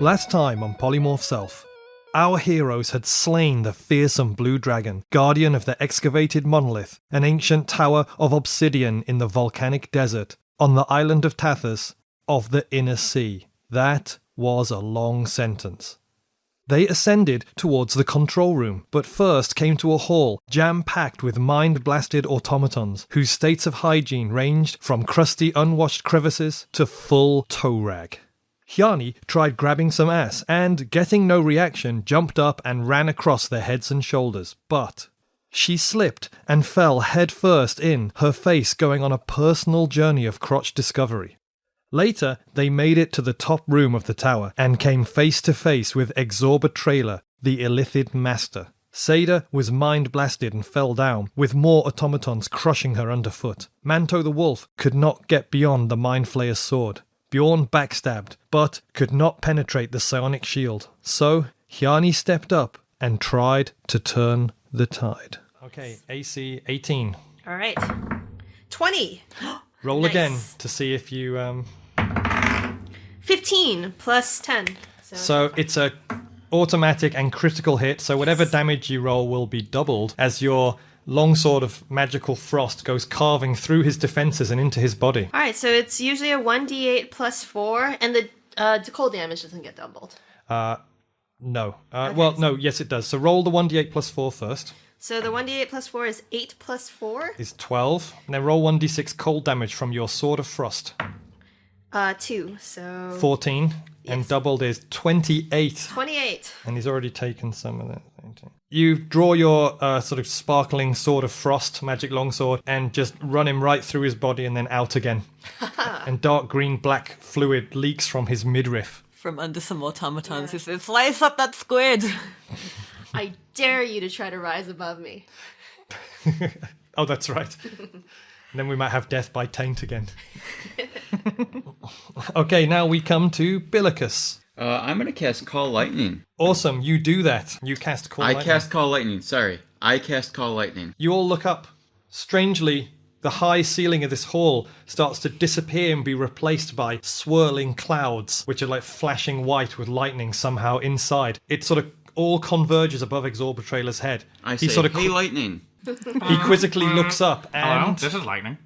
Last time on Polymorph Self, our heroes had slain the fearsome blue dragon, guardian of the excavated monolith, an ancient tower of obsidian in the volcanic desert, on the island of Tathas, of the Inner Sea. That was a long sentence. They ascended towards the control room, but first came to a hall jam-packed with mind-blasted automatons, whose states of hygiene ranged from crusty unwashed crevices to full toe rag. Hjani tried grabbing some ass and, getting no reaction, jumped up and ran across their heads and shoulders, but she slipped and fell headfirst in, her face going on a personal journey of crotch discovery. Later, they made it to the top room of the tower and came face to face with Exorbitrailer, the Illithid master. Seyda was mind-blasted and fell down, with more automatons crushing her underfoot. Manto the wolf could not get beyond the Mind Flayer's sword. Bjorn backstabbed, but could not penetrate the psionic shield. So, Hjani stepped up and tried to turn the tide. Okay, AC 18. All right. 20. Roll Nice. again to see if you... 15 plus 10. So it's a automatic and critical hit, so whatever damage you roll will be doubled as your longsword of magical frost goes carving through his defenses and into his body. All right, so it's usually a 1d8 plus 4, and the cold damage doesn't get doubled. No. Well, no, yes it does. So roll the 1d8 plus 4 first. So the 1d8 plus 4 is 8 plus 4? Is 12. And then roll 1d6 cold damage from your sword of frost. 2, so... 14. And doubled is 28. 28. And he's already taken some of that. You draw your sort of sparkling sword of frost, magic longsword, and just run him right through his body and then out again. And dark green-black fluid leaks from his midriff. From under some automatons, he says, "Slice up that squid!" I dare you to try to rise above me. Oh, that's right. Then we might have death by taint again. Okay, now we come to Billicus. I'm going to cast Call Lightning. Awesome, you do that. You cast Call Lightning. I cast Call Lightning, sorry. I cast Call Lightning. You all look up. Strangely, the high ceiling of this hall starts to disappear and be replaced by swirling clouds, which are like flashing white with lightning somehow inside. It sort of all converges above Exorbitrailer's head. I say, hey, Lightning. He quizzically looks up and... Hello, this is Lightning.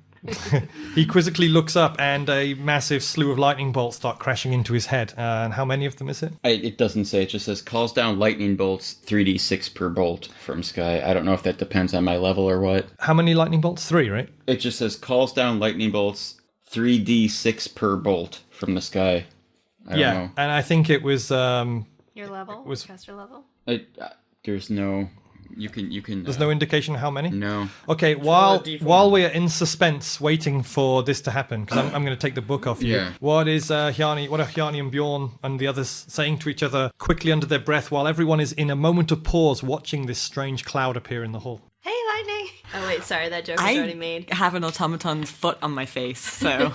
He quizzically looks up and a massive slew of lightning bolts start crashing into his head. And how many of them is it? It doesn't say. It just says calls down lightning bolts 3d6 per bolt from sky. I don't know if that depends on my level or what. How many lightning bolts? 3, right? It just says calls down lightning bolts 3d6 per bolt from the sky. I don't know. And I think it was... Your level? Caster level? There's no... You can. There's no indication how many? No. Okay, while we are in suspense waiting for this to happen, because I'm going to take the book off you. Yeah. What are Hjani and Bjorn and the others saying to each other quickly under their breath while everyone is in a moment of pause watching this strange cloud appear in the hall? Hey, Lightning! Oh wait, sorry, that joke was already made. I have an automaton's foot on my face, so...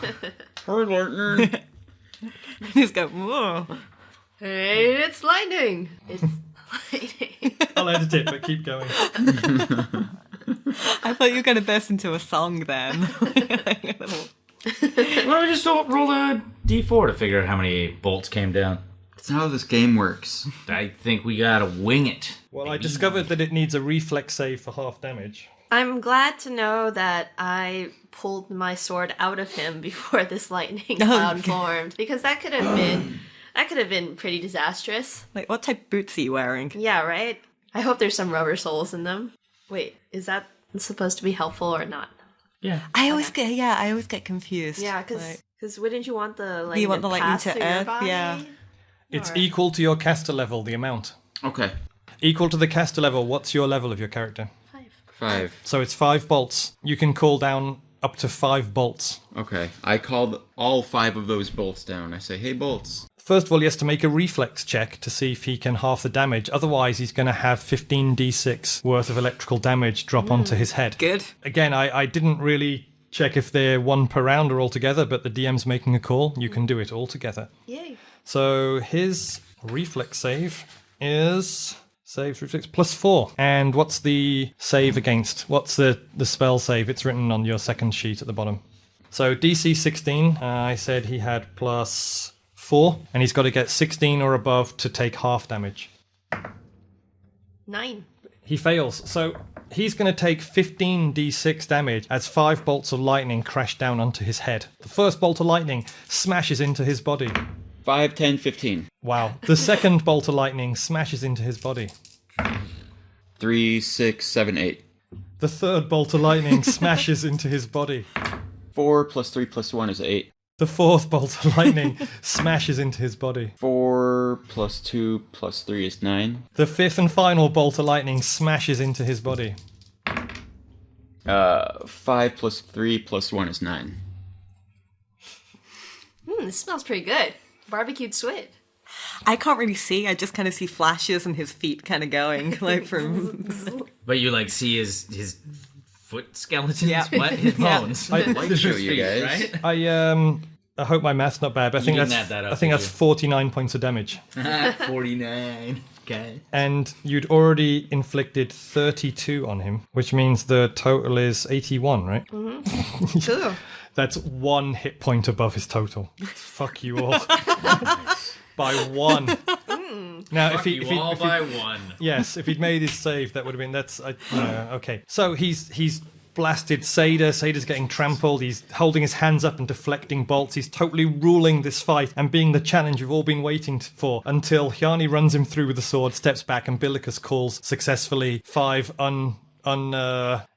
Hi, Lightning! He's go, whoa. Hey, it's Lightning! It's Lightning. I'll edit it, but keep going. I thought you were going to burst into a song then. Why don't we just roll a d4 to figure out how many bolts came down? That's not how this game works. I think we gotta wing it. Well, I discovered that it needs a reflex save for half damage. I'm glad to know that I pulled my sword out of him before this lightning cloud formed, because that could have been pretty disastrous. Like, what type of boots are you wearing? Yeah, right? I hope there's some rubber soles in them. Wait, is that supposed to be helpful or not? Yeah. I always get confused. Yeah, because wouldn't you want the lightning you want the lightning pass to through your earth? body? Yeah. It's equal to your caster level, the amount. Okay. Equal to the caster level. What's your level of your character? 5. So it's 5 bolts. You can call down up to 5 bolts. Okay. I called all 5 of those bolts down. I say, hey, bolts. First of all, he has to make a reflex check to see if he can half the damage. Otherwise, he's going to have 15d6 worth of electrical damage drop onto his head. Good. Again, I didn't really check if they're one per round or all together, but the DM's making a call. You can do it all together. Yay. So his reflex save is... Save reflex plus 4. And what's the save against? What's the spell save? It's written on your second sheet at the bottom. So DC 16, I said he had plus 4, and he's got to get 16 or above to take half damage. 9. He fails, so he's going to take 15d6 damage as 5 bolts of lightning crash down onto his head. The first bolt of lightning smashes into his body. 5, 10, 15. Wow. The second bolt of lightning smashes into his body. 3, 6, 7, 8. The third bolt of lightning smashes into his body. 4 plus 3 plus 1 is 8. The fourth bolt of lightning smashes into his body. 4 plus 2 plus 3 is 9. The fifth and final bolt of lightning smashes into his body. 5 plus 3 plus 1 is 9. This smells pretty good. Barbecued squid. I can't really see. I just kind of see flashes and his feet kind of going, like from. But you like see his foot skeletons? Yeah. What? His bones? I'd like to show His you feet, guys. right? I hope my math's not bad, but I think didn't that's add that up, I think did that's you? 49 points of damage. 49. Okay. And you'd already inflicted 32 on him, which means the total is 81, right? Cool. That's 1 hit point above his total. Fuck you all. By 1. Now, Fuck you all by 1. Yes, if he'd made his save, that would have been. Okay. So he's blasted Seyda. Seyda's getting trampled. He's holding his hands up and deflecting bolts. He's totally ruling this fight and being the challenge you've all been waiting for until Hjani runs him through with the sword, steps back, and Billicus calls successfully 5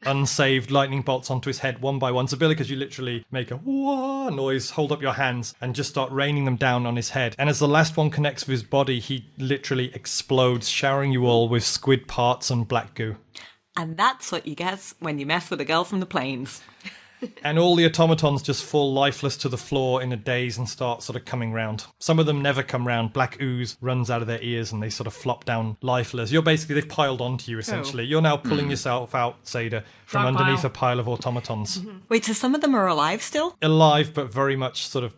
unsaved lightning bolts onto his head one by one. So Billicus, you literally make a wah noise, hold up your hands, and just start raining them down on his head. And as the last one connects with his body, he literally explodes, showering you all with squid parts and black goo. And that's what you get when you mess with a girl from the plains. And all the automatons just fall lifeless to the floor in a daze and start sort of coming round. Some of them never come round. Black ooze runs out of their ears and they sort of flop down lifeless. They've piled onto you, essentially. You're now pulling yourself out, Seyda, from Drop underneath pile. a pile of automatons. Wait, so some of them are alive still? Alive, but very much sort of,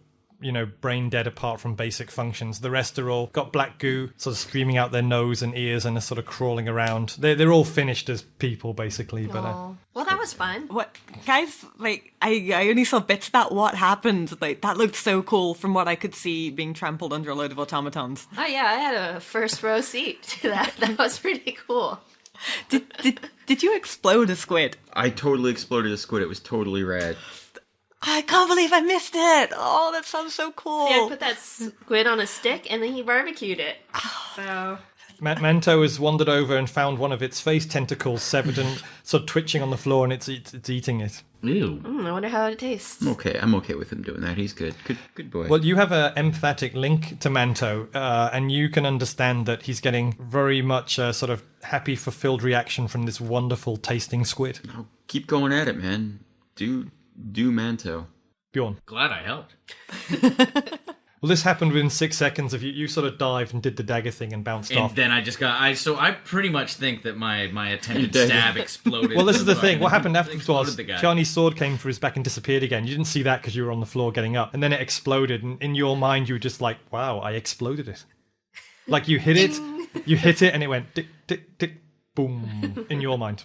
brain dead apart from basic functions. The rest are all got black goo sort of streaming out their nose and ears and are sort of crawling around. They're all finished as people, basically. But Aw. Well, that was fun. What, guys, like, I only saw bits of that. What happened? Like, that looked so cool from what I could see being trampled under a load of automatons. Oh yeah, I had a first row seat to that. That was pretty cool. Did you explode a squid? I totally exploded a squid. It was totally rad. I can't believe I missed it. Oh, that sounds so cool. See, I put that squid on a stick and then he barbecued it. So Manto has wandered over and found one of its face tentacles severed and sort of twitching on the floor, and it's eating it. Ew. I wonder how it tastes. I'm okay with him doing that. He's good. Good boy. Well, you have an empathetic link to Manto, and you can understand that he's getting very much a sort of happy, fulfilled reaction from this wonderful tasting squid. Oh, keep going at it, man. Do Manto. Bjorn. Glad I helped. Well, this happened within 6 seconds of you. You sort of dived and did the dagger thing and bounced And off. then I just got... So I pretty much think that my attempted did. stab exploded. Well, this is the thing. What It happened afterwards was exploded the guy. Hjani's sword came through his back and disappeared again. You didn't see that because you were on the floor getting up. And then it exploded. And in your mind, you were just like, wow, I exploded it. Like you hit it, and it went tick, tick, tick, boom, in your mind.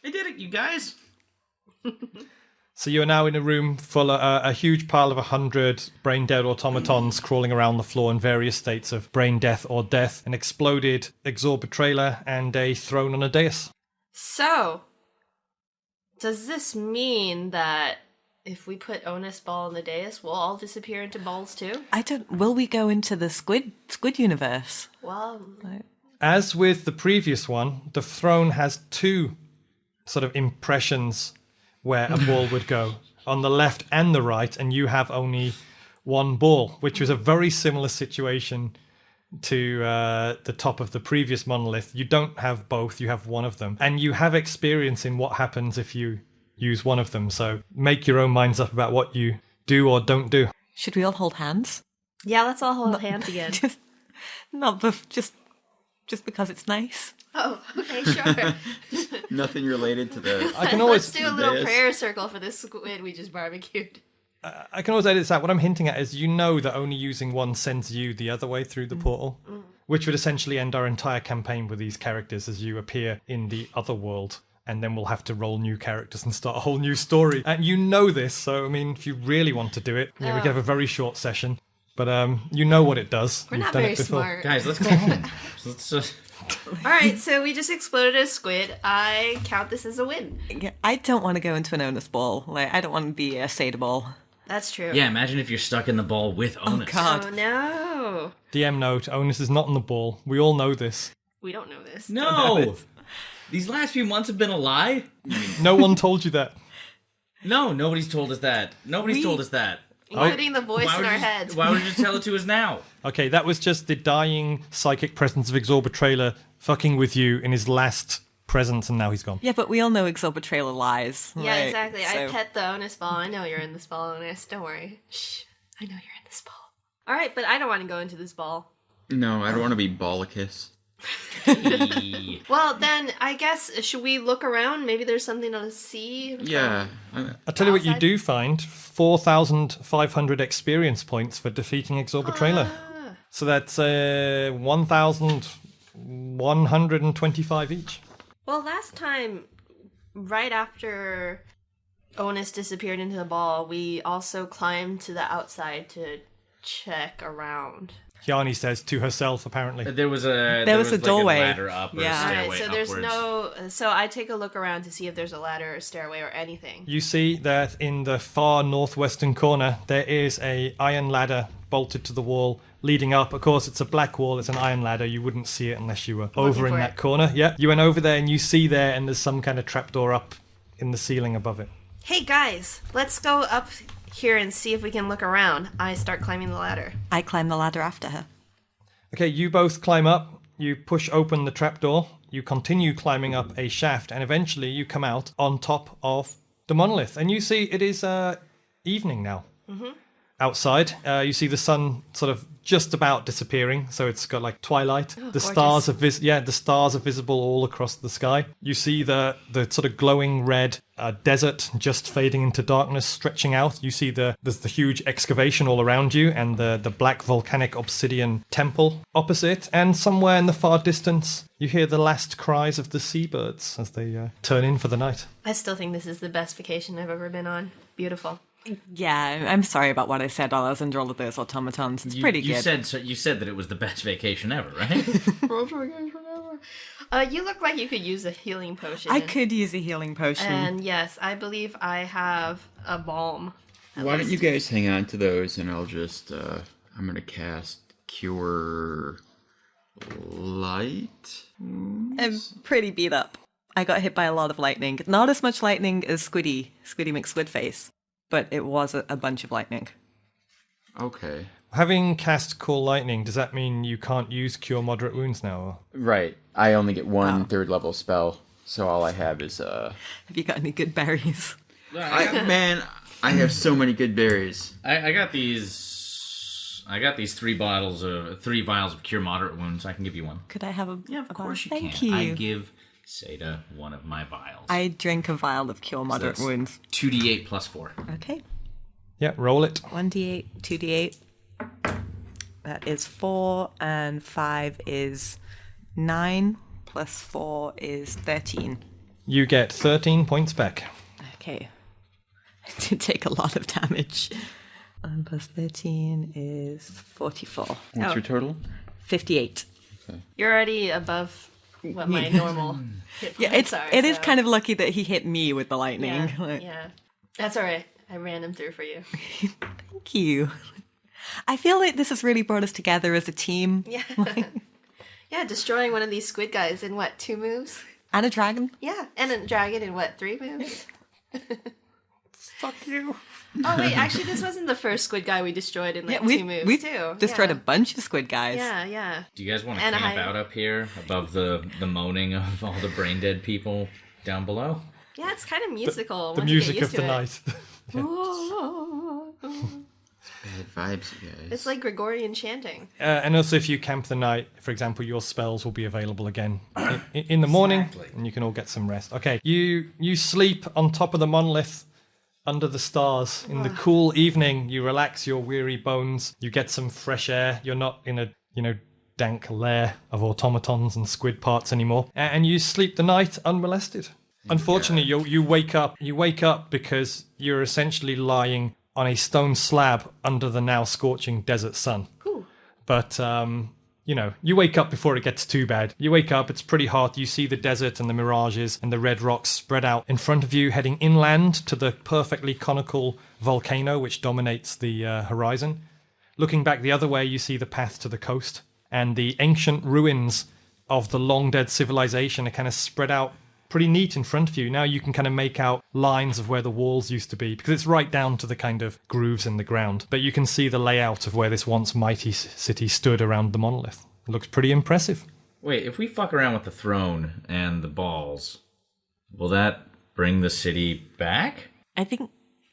I did it, you guys. So you're now in a room full of a huge pile of 100 brain-dead automatons crawling around the floor in various states of brain death or death, an exploded exorb trailer, and a throne on a dais. So, does this mean that if we put Onas ball on the dais, we'll all disappear into balls too? Will we go into the squid universe? Well, As with the previous one, the throne has 2 sort of impressions where a ball would go, on the left and the right, and you have only 1 ball, which was a very similar situation to the top of the previous monolith. You don't have both, you have one of them. And you have experience in what happens if you use one of them, so make your own minds up about what you do or don't do. Should we all hold hands? yeah, let's all hold hands again. Just because it's nice. Oh, okay, sure. Nothing related to the... I can always... Let's do a little Dais. prayer circle for this squid we just barbecued. I can always edit this out. What I'm hinting at is you know that only using one sends you the other way through the portal, which would essentially end our entire campaign with these characters as you appear in the other world. And then we'll have to roll new characters and start a whole new story. And you know this, so, I mean, if you really want to do it, we could have a very short session. but you know what it does. We're You've not done very it before. smart. Guys, let's go home. Let's All right, so we just exploded a squid. I count this as a win. Yeah, I don't want to go into an Onas ball. Like, I don't want to be a Seyda ball. That's true. Yeah, imagine if you're stuck in the ball with Onas. God. Oh, no. DM note, Onas is not on the ball. We all know this. We don't know this. No! These last few months have been a lie? No one told you that. No, nobody's told us that. Nobody's told us that. Including the voice in would our you, heads. Why would you just tell it to us now? Okay, that was just the dying psychic presence of Exorbitrailer fucking with you in his last presence, and now he's gone. Yeah, but we all know Exorbitrailer lies. Yeah, right? exactly. I So- pet the Onas ball. I know you're in this ball, Onas. Don't worry. Shh. I know you're in this ball. All right, but I don't want to go into this ball. No, I don't want to be Billicus. Well, then, I guess, should we look around? Maybe there's something to see? Yeah. I'll tell you what you Outside? do find. 4,500 experience points for defeating Exorbitrailer. So that's 1,125 each. Well, last time, right after Onas disappeared into the ball, we also climbed to the outside to check around. Hjani says to herself, apparently. There was a like, doorway. A ladder up or Yeah. a All stairway right, so there's upwards. so I take a look around to see if there's a ladder or stairway or anything. You see that in the far northwestern corner, there is a iron ladder bolted to the wall leading up. Of course, it's a black wall. It's an iron ladder. You wouldn't see it unless you were over in for that it. corner. Yeah, you went over there and you see there, and there's some kind of trapdoor up in the ceiling above it. Hey guys, let's go up here and see if we can look around. I start climbing the ladder. I climb the ladder after her. Okay, you both climb up. You push open the trapdoor. You continue climbing up a shaft, and eventually you come out on top of the monolith. And you see it is evening now. Outside, you see the sun sort of just about disappearing, so it's got like twilight. The stars are the stars are visible all across the sky. You see the sort of glowing red desert just fading into darkness, stretching out. You see there's the huge excavation all around you, and the black volcanic obsidian temple opposite. And somewhere in the far distance, you hear the last cries of the seabirds as they turn in for the night. I still think this is the best vacation I've ever been on. Beautiful. Yeah, I'm sorry about what I said while I was under all of those automatons. It's pretty good. You said that it was the best vacation ever, right? You look like you could use a healing potion. I could use a healing potion. And yes, I believe I have a balm. Why don't you guys hang on to those, and I'll just, I'm going to cast Cure Light. I'm pretty beat up. I got hit by a lot of lightning. Not as much lightning as Squiddy McSquidface, but it was a bunch of lightning. Okay. Having cast Call Lightning, does that mean you can't use Cure Moderate Wounds now? Or? Right. I only get one third level spell, so all I have is, Have you got any good berries? I have so many good berries. I got these 3 vials of Cure Moderate Wounds. I can give you one. Could I have a... Yeah, of course you Thank can. you. I give Seyda one of my vials. I drink a vial of Cure Moderate that's Wounds. 2d8 plus 4. Okay. Yeah, roll it. 1d8, 2d8. That is 4, and 5 is 9, plus 4 is 13. You get 13 points back. Okay. I did take a lot of damage. And plus 13 is 44. What's your total? 58. You're already above what my normal hit Yeah, points are. it is so- kind of lucky that he hit me with the lightning. Yeah, Like, yeah. That's all right. I ran them through for you. Thank you. I feel like this has really brought us together as a team. Yeah. Yeah, destroying one of these squid guys in what, 2 moves? And a dragon. Yeah, and a dragon in what, 3 moves? Fuck you. Oh wait, actually this wasn't the first squid guy we destroyed in like 2 moves we've too. destroyed yeah. a bunch of squid guys. Yeah. Do you guys want to And camp I- out up here above the moaning of all the brain dead people down below? Yeah, it's kind of musical. The once you music get of used the to it. night. Bad vibes, you guys. It's like Gregorian chanting. And also, if you camp the night, for example, your spells will be available again in the morning, Exactly. and you can all get some rest. Okay, you sleep on top of the monolith under the stars in the cool evening. You relax your weary bones. You get some fresh air. You're not in a dank lair of automatons and squid parts anymore, and you sleep the night unmolested. Unfortunately, you wake up. You wake up because you're essentially lying on a stone slab under the now scorching desert sun. Ooh. But, you wake up before it gets too bad. You wake up, it's pretty hot. You see the desert and the mirages and the red rocks spread out in front of you, heading inland to the perfectly conical volcano which dominates the horizon. Looking back the other way, you see the path to the coast, and the ancient ruins of the long-dead civilization are kind of spread out pretty neat in front of you. Now you can kind of make out lines of where the walls used to be, because it's right down to the kind of grooves in the ground. But you can see the layout of where this once mighty city stood around the monolith. It looks pretty impressive. Wait, if we fuck around with the throne and the balls, will that bring the city back? I think...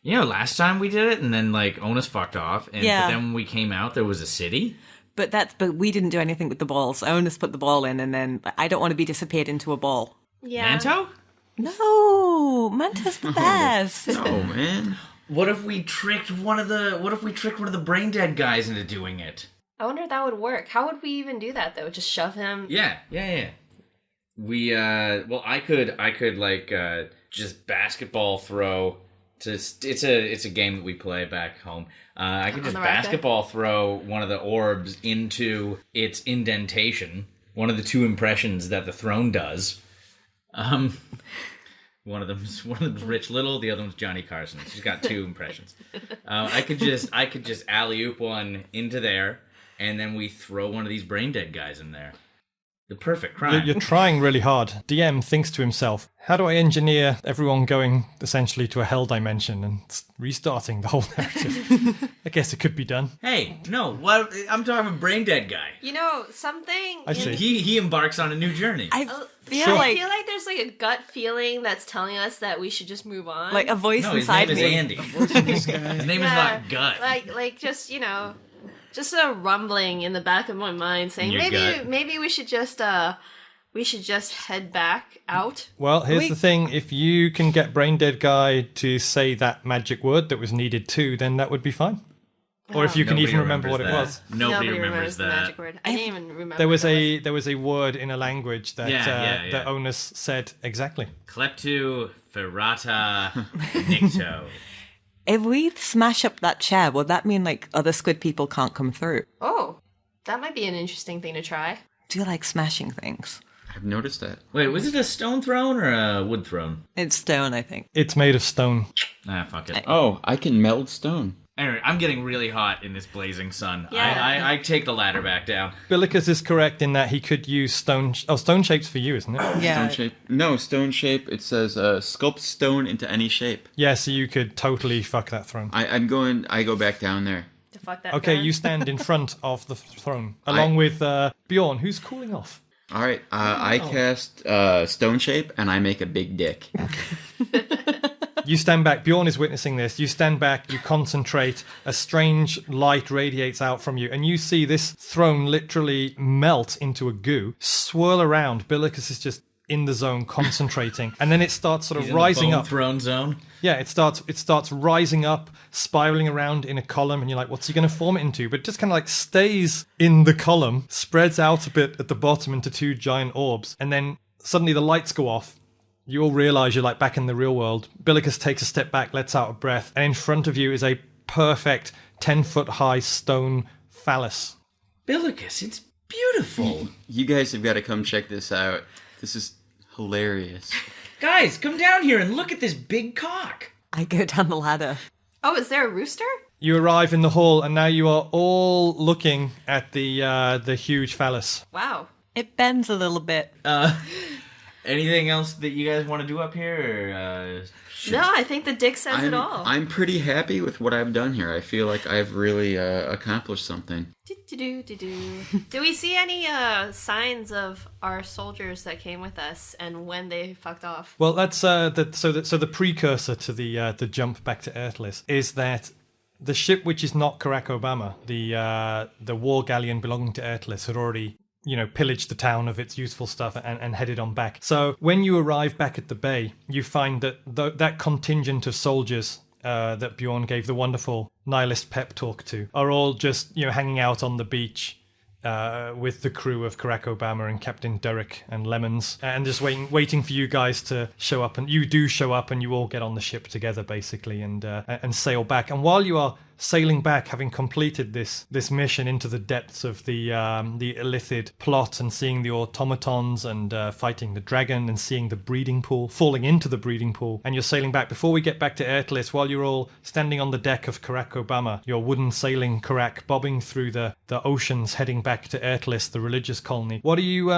Last time we did it, and then, Onas fucked off, but then when we came out, there was a city? But we didn't do anything with the balls. Onas put the ball in, and then I don't want to be disappeared into a ball. Yeah. Manto? No, Manto's the best. No, man. What if we tricked one of the brain dead guys into doing it? I wonder if that would work. How would we even do that, though? Just shove him? Yeah. We, I could just basketball throw. It's a game that we play back home. I could just basketball throw one of the orbs into its indentation. One of the two impressions that the throne does. One of them's Rich Little, the other one's Johnny Carson. She's got two impressions. I could just alley-oop one into there, and then we throw one of these brain dead guys in there. The perfect crime. You're trying really hard. DM thinks to himself, how do I engineer everyone going essentially to a hell dimension and restarting the whole narrative? I guess it could be done. Hey, no, what? I'm talking about brain dead guy. Something... I see. He embarks on a new journey. I feel I like feel like there's a gut feeling that's telling us that we should just move on. like a voice His inside name is me. Andy. His name is not Gut. Just a rumbling in the back of my mind saying Your gut. maybe we should just head back out. Well, here's the thing. If you can get Brain Dead Guy to say that magic word that was needed too, then that would be fine. Or if you can Nobody even remember what it remembers was. Nobody remembers the that. magic word. I didn't even remember. There was a word in a language that Yeah. that Onas said exactly. Kleptu ferrata nicto. If we smash up that chair, will that mean other squid people can't come through? Oh, that might be an interesting thing to try. Do you like smashing things? I've noticed that. Wait, was it a stone throne or a wood throne? It's stone, I think. It's made of stone. Fuck it. Oh, I can meld stone. Anyway, I'm getting really hot in this blazing sun. Yeah. I take the ladder back down. Billicus is correct in that he could use stone... stone shape's for you, isn't it? Yeah. Stone shape. No, stone shape. It says sculpt stone into any shape. Yeah, so you could totally fuck that throne. I go back down there. To fuck that. Okay, throne. you stand in front of the throne, along with Bjorn, who's cooling off. All right, I cast stone shape and I make a big dick. You stand back. Bjorn is witnessing this. You stand back, you concentrate, a strange light radiates out from you, and you see this throne literally melt into a goo, swirl around. Billicus is just in the zone, concentrating, and then it starts sort of rising up. Throne zone. Yeah, it starts rising up, spiraling around in a column, and you're like, what's he going to form it into? But it just kind of stays in the column, spreads out a bit at the bottom into two giant orbs, and then suddenly the lights go off. You all realize you're back in the real world. Billicus takes a step back, lets out a breath, and in front of you is a perfect 10-foot high stone phallus. Billicus, it's beautiful. You guys have got to come check this out. This is hilarious. Guys, come down here and look at this big cock. I go down the ladder. Oh, is there a rooster? You arrive in the hall, and now you are all looking at the huge phallus. Wow. It bends a little bit. Anything else that you guys want to do up here? Or, No, I think the dick says it all. I'm pretty happy with what I've done here. I feel like I've really accomplished something. Do we see any signs of our soldiers that came with us and when they fucked off? Well, that's so the precursor to the jump back to Earthlis is that the ship, which is not Karak Obama, the war galleon belonging to Earthlis, had already pillaged the town of its useful stuff and headed on back. So when you arrive back at the bay, you find that that contingent of soldiers that Bjorn gave the wonderful nihilist pep talk to are all just hanging out on the beach, with the crew of Barack Obama and Captain Derek and Lemons, and just waiting for you guys to show up. And you do show up, and you all get on the ship together, basically, and sail back. And while you are sailing back, having completed this mission into the depths of the Illithid plot, and seeing the automatons, and fighting the dragon, and seeing the breeding pool, falling into the breeding pool, and you're sailing back. Before we get back to Airtlis, while you're all standing on the deck of Barack Obama, your wooden sailing Karak bobbing through the oceans, heading back to Airtlis, the religious colony, what are you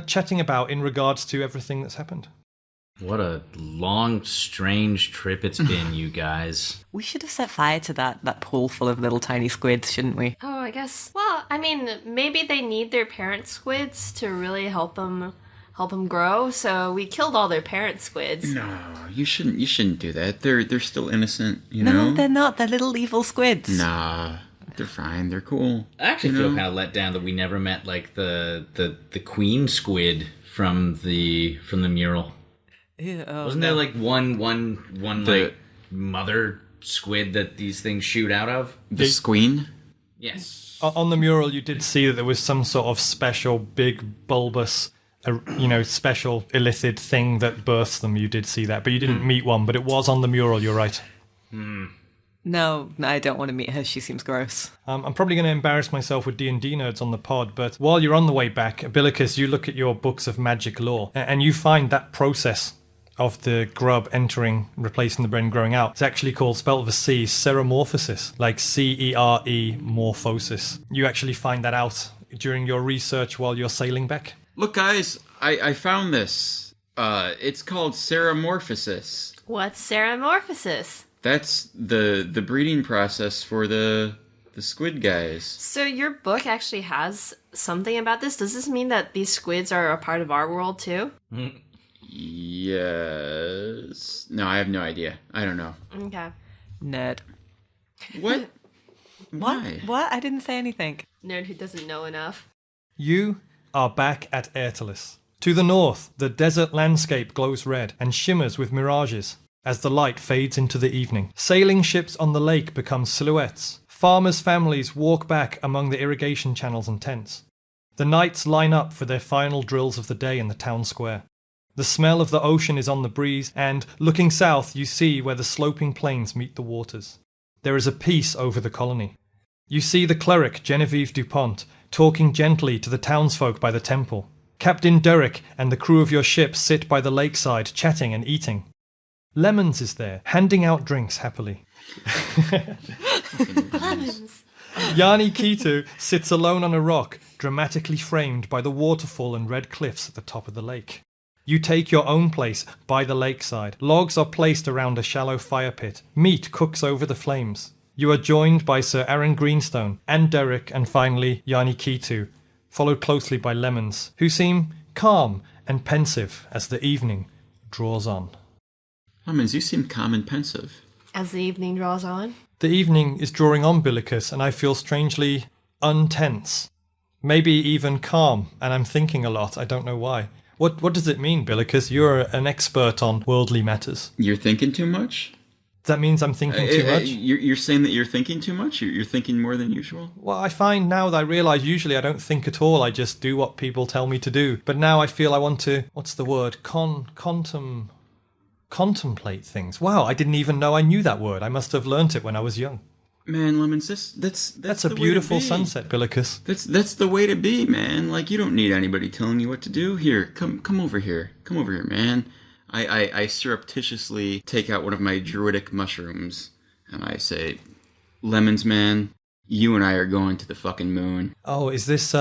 chatting about in regards to everything that's happened? What a long, strange trip it's been, you guys. We should have set fire to that pool full of little tiny squids, shouldn't we? Oh, I guess. Well, I mean, maybe they need their parent squids to really help them grow. So we killed all their parent squids. No, you shouldn't do that. They're still innocent, you know? No, they're not. They're little evil squids. Nah, they're fine. They're cool. I actually feel kind of let down that we never met like the queen squid from the mural. Ew, Wasn't there like one like mother squid that these things shoot out of? The squeen? Yes. On the mural, you did see that there was some sort of special big bulbous, special illithid thing that births them. You did see that, but you didn't meet one. But it was on the mural. You're right. No, I don't want to meet her. She seems gross. I'm probably going to embarrass myself with D&D nerds on the pod, but while you're on the way back, Billicus, you look at your books of magic lore, and you find that process of the grub entering, replacing the brain, growing out. It's actually called, spelled with a C, seromorphosis, like C-E-R-E morphosis. You actually find that out during your research while you're sailing back. Look, guys, I found this. It's called seromorphosis. What's seromorphosis? That's the breeding process for the squid guys. So your book actually has something about this? Does this mean that these squids are a part of our world too? Yes. No, I have no idea. I don't know. Okay. Nerd. What? Why? What? I didn't say anything. Nerd who doesn't know enough. You are back at Airtlis. To the north, the desert landscape glows red and shimmers with mirages as the light fades into the evening. Sailing ships on the lake become silhouettes. Farmers' families walk back among the irrigation channels and tents. The knights line up for their final drills of the day in the town square. The smell of the ocean is on the breeze, and, looking south, you see where the sloping plains meet the waters. There is a peace over the colony. You see the cleric, Genevieve Dupont, talking gently to the townsfolk by the temple. Captain Derek and the crew of your ship sit by the lakeside, chatting and eating. Lemons is there, handing out drinks happily. Lemons. Hjani Kitu sits alone on a rock, dramatically framed by the waterfall and red cliffs at the top of the lake. You take your own place by the lakeside. Logs are placed around a shallow fire pit. Meat cooks over the flames. You are joined by Sir Aaron Greenstone and Derek, and finally Hjani Kitu, followed closely by Lemons, who seem calm and pensive as the evening draws on. Lemons, you seem calm and pensive. As the evening draws on. The evening is drawing on, Billicus, and I feel strangely untense. Maybe even calm, and I'm thinking a lot. I don't know why. What does it mean, Billicus? You're an expert on worldly matters. You're thinking too much? That means I'm thinking too much? You're saying that you're thinking too much? You're thinking more than usual? Well, I find now that I realise usually I don't think at all. I just do what people tell me to do. But now I feel I want to, what's the word? Contemplate things. Wow, I didn't even know I knew that word. I must have learnt it when I was young. Man, Lemons, that's a beautiful sunset, Billicus. That's the way to be, man. Like, you don't need anybody telling you what to do. Here, come over here. Come over here, man. I surreptitiously take out one of my druidic mushrooms, and I say, Lemons, man, you and I are going to the fucking moon. Oh, is this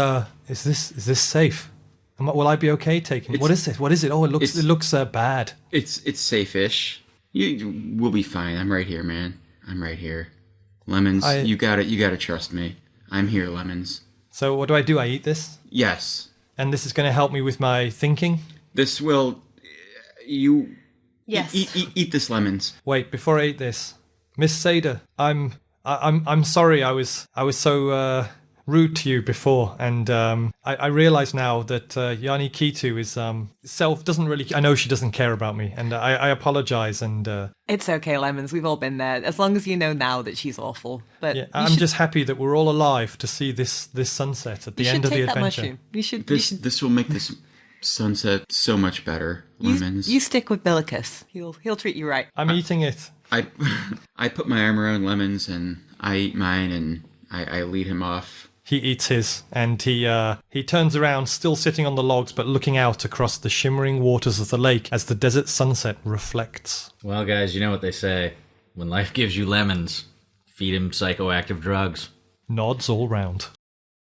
safe? Will I be okay taking it? What is it? What is it? Oh, it looks bad. It's safe-ish. We'll be fine. I'm right here, man. I'm right here. Lemons, you gotta trust me. I'm here, Lemons. So what do? I eat this? Yes. And this is going to help me with my thinking? This will... You... Yes. Eat this, Lemons. Wait, before I eat this, Miss Seyda, I'm sorry I was so rude to you before, and I realize now that Hjani Kitu is doesn't really. I know she doesn't care about me, and I apologize. And It's okay, Lemons. We've all been there. As long as you know now that she's awful. But yeah, I'm just happy that we're all alive to see this sunset at the end of the adventure. This will make this sunset so much better, Lemons. You stick with Billicus. He'll treat you right. I'm eating it. I put my arm around Lemons and I eat mine and I lead him off. He eats his, and he turns around, still sitting on the logs, but looking out across the shimmering waters of the lake as the desert sunset reflects. Well, guys, you know what they say. When life gives you lemons, feed him psychoactive drugs. Nods all round.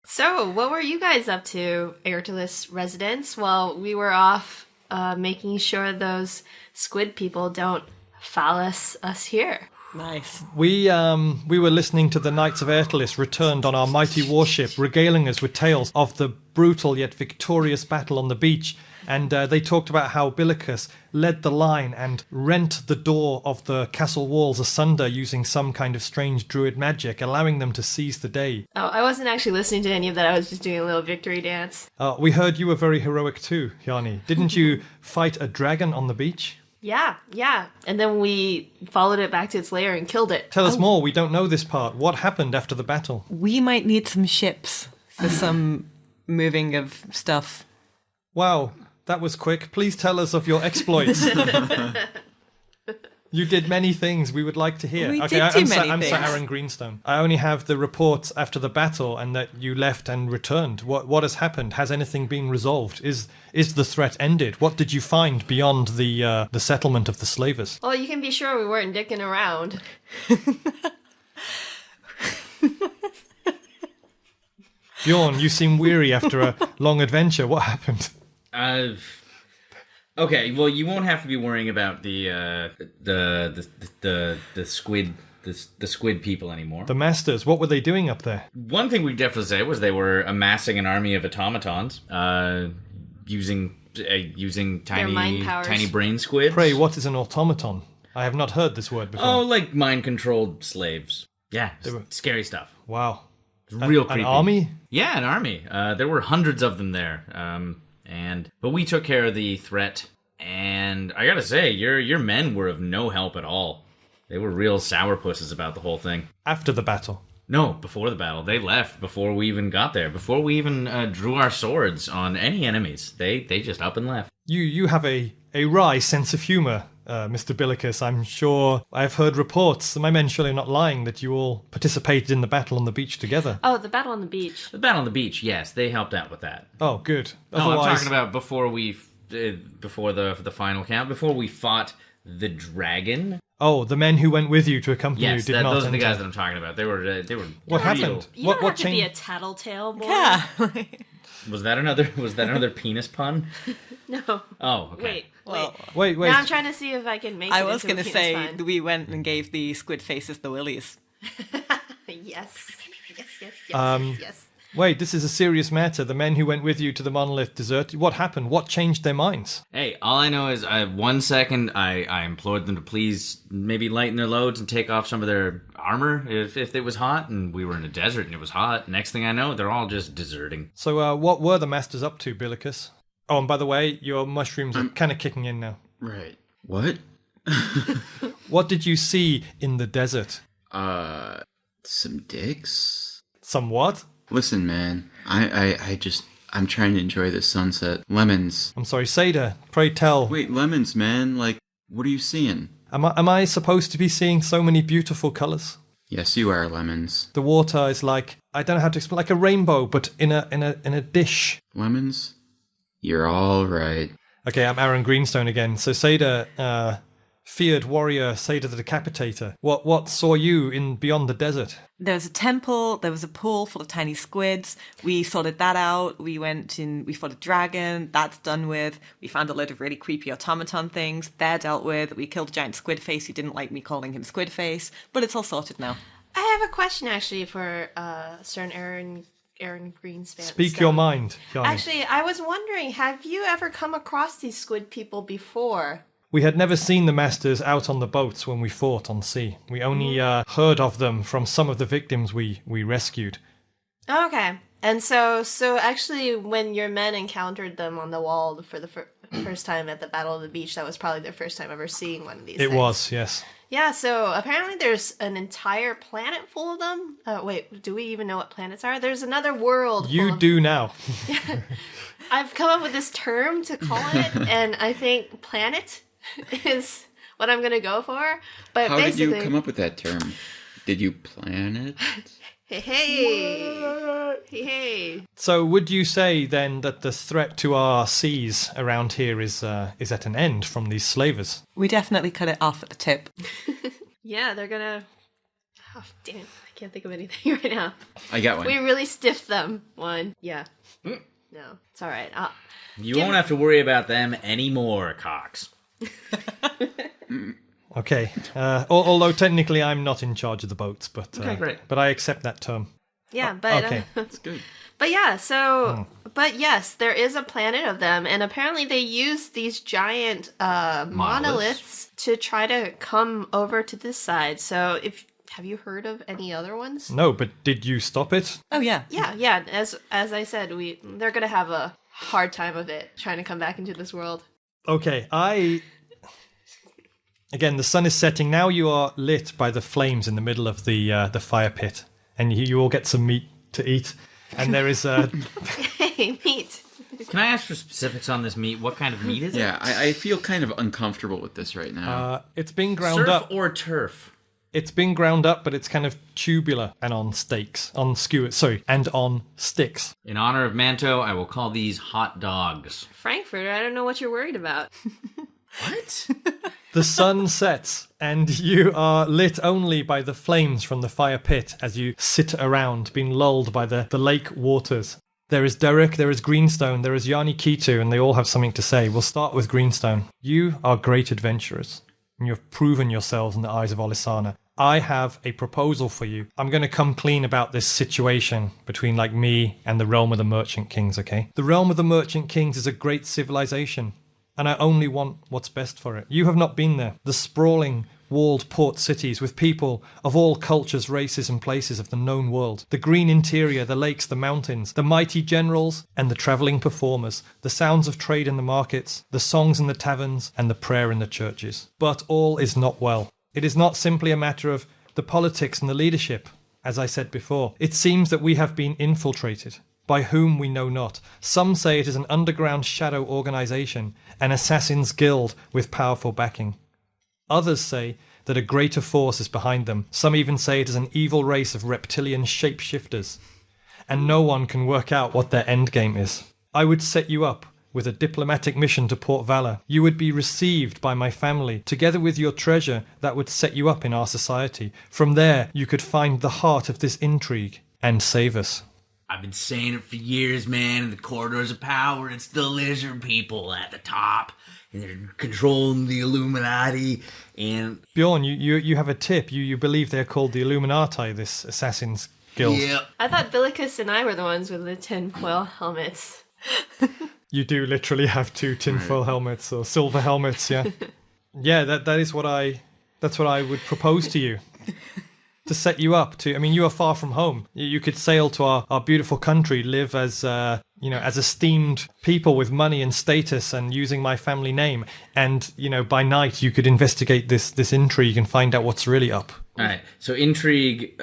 So, what were you guys up to, Airtolus residents? Well, we were off making sure those squid people don't phallus us here. Nice. We were listening to the Knights of Airtolus returned on our mighty warship, regaling us with tales of the brutal yet victorious battle on the beach. And they talked about how Billicus led the line and rent the door of the castle walls asunder using some kind of strange druid magic, allowing them to seize the day. Oh, I wasn't actually listening to any of that. I was just doing a little victory dance. We heard you were very heroic too, Hjani. Didn't you fight a dragon on the beach? Yeah. And then we followed it back to its lair and killed it. Tell us more. We don't know this part. What happened after the battle? We might need some ships for some moving of stuff. Wow, that was quick. Please tell us of your exploits. You did many things we would like to hear. We Okay, did too I'm many Sir things. Aaron Greenstone. I only have the reports after the battle and that you left and returned. What has happened? Has anything been resolved? Is the threat ended? What did you find beyond the settlement of the slavers? Well, you can be sure we weren't dicking around. Bjorn, you seem weary after a long adventure. What happened? Okay, well, you won't have to be worrying about the squid people anymore. The masters, what were they doing up there? One thing we definitely say was they were amassing an army of automatons, using mind powers. tiny brain squids. Pray, what is an automaton? I have not heard this word before. Oh, like mind-controlled slaves. Yeah, were- scary stuff. Wow. Real creepy. An army? Yeah, an army. There were hundreds of them there. But we took care of the threat, and I gotta say, your men were of no help at all. They were real sourpusses about the whole thing. After the battle. No, before the battle. They left before we even got there. Before we even drew our swords on any enemies. They just up and left. You have a wry sense of humour, Mr. Billicus. I'm sure I've heard reports, my men surely not lying, that you all participated in the battle on the beach together. Oh, the battle on the beach. The battle on the beach, yes, they helped out with that. Oh, good. No, I'm talking about before the final count, before we fought the dragon. Oh, the men who went with you to accompany you did not those are the enter. guys that I'm talking about. They were What happened? You What don't have to be a changed? tattletale boy. Yeah. Was that another penis pun? No. Oh, okay. Wait. Well, Wait. Now I'm trying to see if I can make it I was going to say we went and gave the squid faces the willies. Yes. Yes. Wait, this is a serious matter. The men who went with you to the monolith deserted. What happened? What changed their minds? Hey, all I know is 1 second I implored them to please maybe lighten their loads and take off some of their armor if it was hot, and we were in a desert and it was hot. Next thing I know, they're all just deserting. So what were the masters up to, Billicus? Oh, and by the way, your mushrooms are kind of kicking in now. Right. What? What did you see in the desert? Some dicks? Some what? Listen, man, I'm trying to enjoy this sunset. Lemons. I'm sorry, Seyda, pray tell. Wait, lemons, man, like, what are you seeing? Am I supposed to be seeing so many beautiful colours? Yes, you are, lemons. The water is like, I don't know how to explain, like a rainbow, but in a dish. Lemons? You're all right. Okay, I'm Aaron Greenstone again. So Seyda, feared warrior Seyda the Decapitator. What saw you in beyond the desert? There was a temple, there was a pool full of tiny squids. We sorted that out. We went in, we fought a dragon. That's done with. We found a load of really creepy automaton things. They're dealt with. We killed a giant squid face who didn't like me calling him squid face. But it's all sorted now. I have a question actually for Sir Aaron Greenspan. Speak your mind, Hjani. Actually, I was wondering, have you ever come across these squid people before? We had never seen the masters out on the boats when we fought on sea. We only heard of them from some of the victims we rescued. Okay. And so actually, when your men encountered them on the wall for the first time at the Battle of the Beach, that was probably their first time ever seeing one of these things. It was, yes. Yeah, so apparently there's an entire planet full of them. Wait, do we even know what planets are? There's another world. You do now. I've come up with this term to call it, and I think planet is what I'm going to go for. But How basically, did you come up with that term? Did you plan it? Hey. So would you say then that the threat to our seas around here is at an end from these slavers? We definitely cut it off at the tip. Yeah, they're going to... Oh, damn, I can't think of anything right now. I got one. We really stiffed them one. Yeah. No, it's all right. You won't have to worry about them anymore, Cox. Okay. Although technically I'm not in charge of the boats, but Okay, great. But I accept that term. Yeah, but... Okay. That's good. But yeah, so... But yes, there is a planet of them, and apparently they use these giant monoliths to try to come over to this side. So have you heard of any other ones? No, but did you stop it? Oh, yeah. Yeah. As I said, they're gonna have a hard time of it trying to come back into this world. Okay, Again, the sun is setting. Now you are lit by the flames in the middle of the fire pit, and you all get some meat to eat. And there is Hey, meat. Can I ask for specifics on this meat? What kind of meat is it? Yeah, I feel kind of uncomfortable with this right now. it's been ground Surf up. or turf? It's been ground up, but it's kind of tubular and on sticks. And on sticks. In honor of Manto, I will call these hot dogs. Frankfurt, I don't know what you're worried about. What? The sun sets, and you are lit only by the flames from the fire pit as you sit around, being lulled by the lake waters. There is Derek, there is Greenstone, there is Hjani Kitu, and they all have something to say. We'll start with Greenstone. You are great adventurers, and you have proven yourselves in the eyes of Olisana. I have a proposal for you. I'm going to come clean about this situation between me and the realm of the Merchant Kings, okay? The realm of the Merchant Kings is a great civilization, and I only want what's best for it. You have not been there. The sprawling, walled port cities with people of all cultures, races, and places of the known world. The green interior, the lakes, the mountains, the mighty generals, and the travelling performers. The sounds of trade in the markets, the songs in the taverns, and the prayer in the churches. But all is not well. It is not simply a matter of the politics and the leadership, as I said before. It seems that we have been infiltrated. By whom we know not. Some say it is an underground shadow organization, an assassin's guild with powerful backing. Others say that a greater force is behind them. Some even say it is an evil race of reptilian shapeshifters. And no one can work out what their endgame is. I would set you up with a diplomatic mission to Port Valor. You would be received by my family, together with your treasure that would set you up in our society. From there, you could find the heart of this intrigue and save us. I've been saying it for years, man. In the corridors of power, it's the lizard people at the top, and they're controlling the Illuminati. And Bjorn, you have a tip. You believe they're called the Illuminati, this assassin's guild. yeah, I thought Billicus and I were the ones with the tinfoil helmets. You do literally have two tinfoil helmets or silver helmets, yeah. Yeah, that's what I would propose to you. To set you up to, you are far from home. You could sail to our beautiful country, live as, as esteemed people with money and status and using my family name. And, by night you could investigate this intrigue and find out what's really up. All right. So intrigue,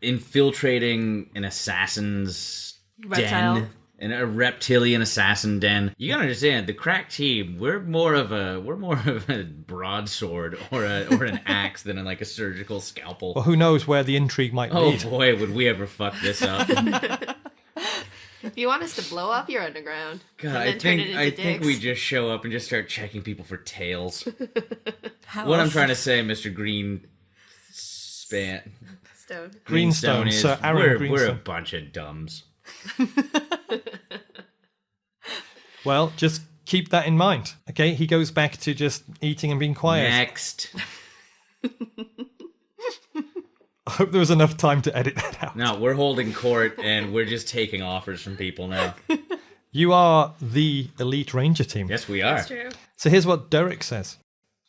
infiltrating an assassin's Reptile. den, in a reptilian assassin den. You gotta understand, the crack team, we're more of a broadsword or an axe than a surgical scalpel. Well, who knows where the intrigue might lead? Oh boy, would we ever fuck this up? If you want us to blow up your underground, God, and then turn it into I think dicks. we just show up and just start checking people for tails. How What I'm else? trying to say, Mr. Greenstone Greenstone, is Sir Aaron we're a Greenstone. bunch of dumbs. Well, just keep that in mind, okay? He goes back to just eating and being quiet. Next. I hope there was enough time to edit that out. No, we're holding court and we're just taking offers from people now. You are the elite ranger team. Yes, we are. That's true. So here's what Derek says.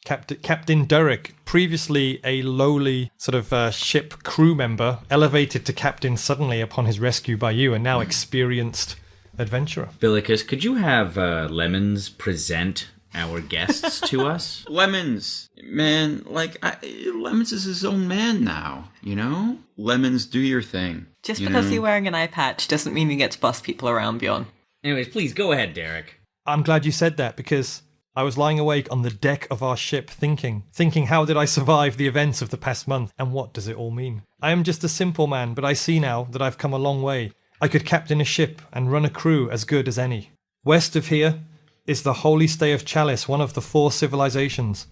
Captain Derek, previously a lowly sort of ship crew member, elevated to captain suddenly upon his rescue by you, and now experienced adventurer. Billicus, could you have Lemons present our guests to us? Lemons, man, Lemons is his own man now, you know? Lemons, do your thing. Just because you're wearing an eye patch doesn't mean you get to boss people around, Bjorn. Anyways, please go ahead, Derek. I'm glad you said that, because I was lying awake on the deck of our ship thinking how did I survive the events of the past month, and what does it all mean? I am just a simple man, but I see now that I've come a long way. I could captain a ship and run a crew as good as any. West of here is the holy stay of Chalice, one of the 4 civilizations.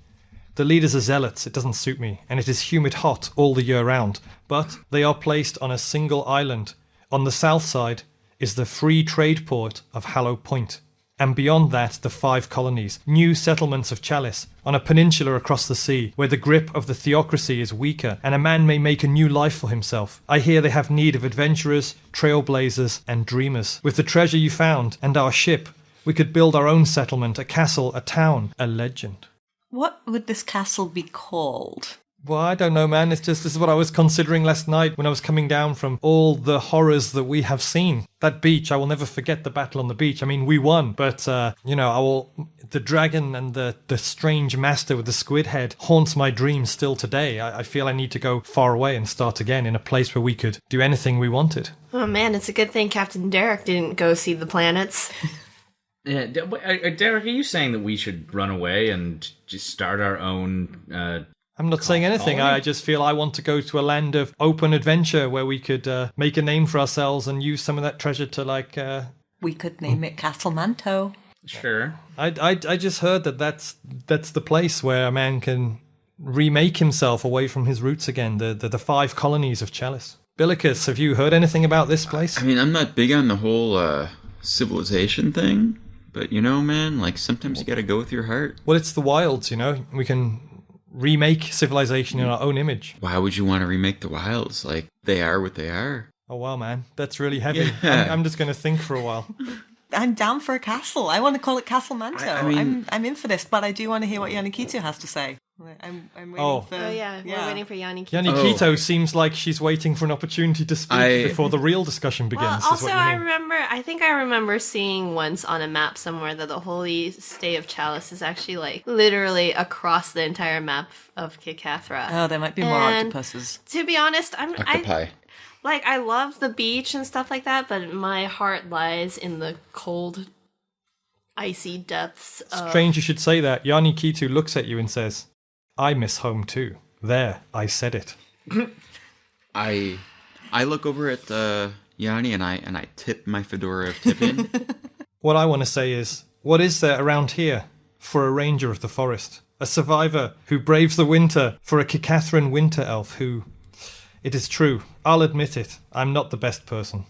The leaders are zealots, it doesn't suit me, and it is humid hot all the year round, but they are placed on a single island. On the south side is the free trade port of Hallow Point, and beyond that the 5 colonies, new settlements of Chalice, on a peninsula across the sea, where the grip of the theocracy is weaker, and a man may make a new life for himself. I hear they have need of adventurers, trailblazers, and dreamers. With the treasure you found, and our ship, we could build our own settlement, a castle, a town, a legend. What would this castle be called? Well, I don't know, man. This is what I was considering last night when I was coming down from all the horrors that we have seen. That beach, I will never forget the battle on the beach. I mean, we won, but, the dragon and the strange master with the squid head haunts my dreams still today. I feel I need to go far away and start again in a place where we could do anything we wanted. Oh, man, it's a good thing Captain Derek didn't go see the planets. Yeah, Derek, are you saying that we should run away and just start our own... I'm not saying anything. I just feel I want to go to a land of open adventure where we could make a name for ourselves and use some of that treasure to We could name it Castle Manto. Sure. I just heard that's the place where a man can remake himself away from his roots again. The 5 colonies of Chalice. Billicus, have you heard anything about this place? I mean, I'm not big on the whole civilization thing, but man, sometimes you got to go with your heart. Well, it's the wilds, We can remake civilization in our own image. Why would you want to remake the wilds? They are what they are. Oh, wow, man. That's really heavy. Yeah. I'm just going to think for a while. I'm down for a castle. I want to call it Castle Manto. I mean, I'm in for this, but I do want to hear what Hjani has to say. I'm waiting for... Oh, yeah, we're waiting for Hjani. Hjani seems like she's waiting for an opportunity to speak before the real discussion begins. Well, also, I think I remember seeing once on a map somewhere that the Holy Stay of Chalice is actually, literally across the entire map of Kikathra. Oh, there might be more octopuses. To be honest, Octopi. I love the beach and stuff like that, but my heart lies in the cold, icy depths of... Strange you should say that. Hjani Kitu looks at you and says, I miss home too. There, I said it. I look over at Hjani and I tip my fedora of tipping. What I want to say is, what is there around here for a ranger of the forest? A survivor who braves the winter, for a Kikathran winter elf who... It is true, I'll admit it, I'm not the best person.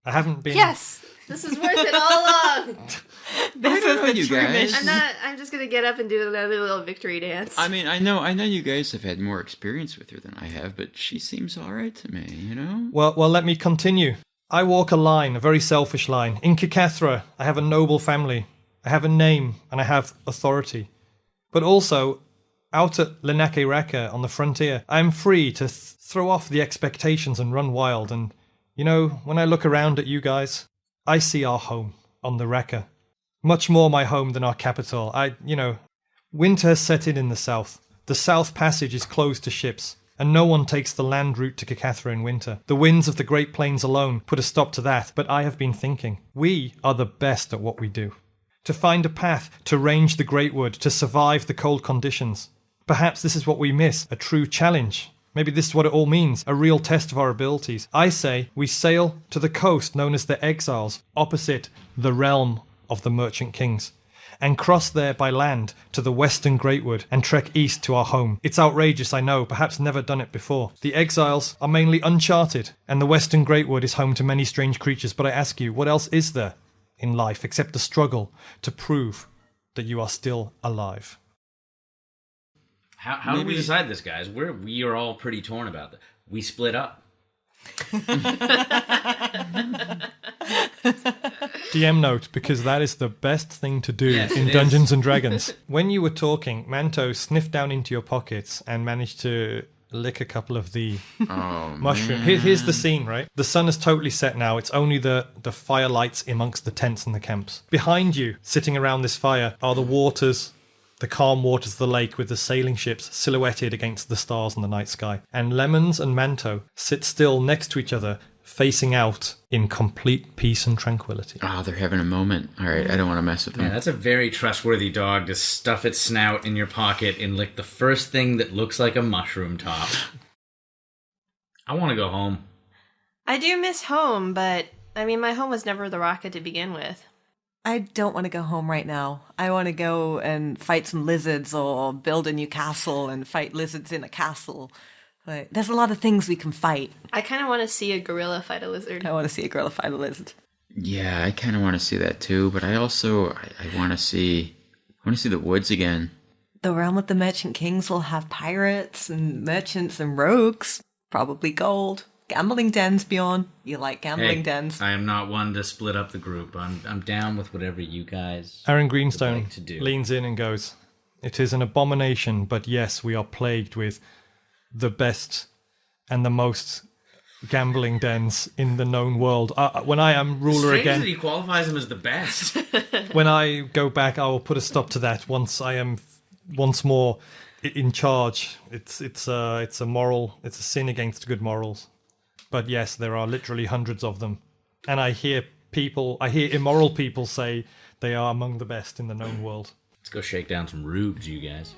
I haven't been... Yes! This is worth it all along! This is the you true guys. mission. I'm just gonna get up and do another little victory dance. I mean, I know you guys have had more experience with her than I have, but she seems all right to me, Well, let me continue. I walk a line, a very selfish line. In Kikathra, I have a noble family. I have a name, and I have authority. But also, out at Lenake Raka on the frontier, I am free to throw off the expectations and run wild. And, when I look around at you guys, I see our home on the Raka. Much more my home than our capital. Winter has set in the south. The South Passage is closed to ships, and no one takes the land route to Kikathra in winter. The winds of the Great Plains alone put a stop to that, but I have been thinking, we are the best at what we do. To find a path, to range the Great Wood, to survive the cold conditions. Perhaps this is what we miss, a true challenge. Maybe this is what it all means, a real test of our abilities. I say we sail to the coast known as the Exiles, opposite the realm of the Merchant Kings, and cross there by land to the Western Greatwood and trek east to our home. It's outrageous, I know, perhaps never done it before. The Exiles are mainly uncharted, and the Western Greatwood is home to many strange creatures, but I ask you, what else is there in life except the struggle to prove that you are still alive? How do we decide this, guys? We are all pretty torn about that. We split up. DM note, because that is the best thing to do Yes, in it Dungeons and Dragons. When you were talking, Manto sniffed down into your pockets and managed to lick a couple of the mushroom. Here's the scene, right? The sun has totally set now. It's only the fire lights amongst the tents and the camps. Behind you, sitting around this fire, are the waters, the calm waters of the lake with the sailing ships silhouetted against the stars in the night sky. And Lemons and Manto sit still next to each other, facing out in complete peace and tranquility. Oh, they're having a moment. All right, I don't want to mess with them. Yeah, that's a very trustworthy dog to stuff its snout in your pocket and lick the first thing that looks like a mushroom top. I want to go home. I do miss home, but I mean, my home was never the rocket to begin with. I don't want to go home right now. I want to go and fight some lizards or build a new castle and fight lizards in a castle. But there's a lot of things we can fight. I kind of want to see a gorilla fight a lizard. I want to see a gorilla fight a lizard. Yeah, I kind of want to see that too, but I also I want to see the woods again. The realm of the Merchant Kings will have pirates and merchants and rogues, probably gold. Gambling dens, Bjorn. You like gambling dens? I am not one to split up the group. I'm down with whatever you guys Aaron Greenstone would like to do. leans in and goes, "It is an abomination, but yes, we are plagued with the best and the most gambling dens in the known world. When I am ruler Strange again, that he qualifies them as the best. when I go back, I will put a stop to that. Once I am once more in charge, it's a sin against good morals. But yes, there are literally hundreds of them, and I hear immoral people say they are among the best in the known world." Let's go shake down some rubes, you guys.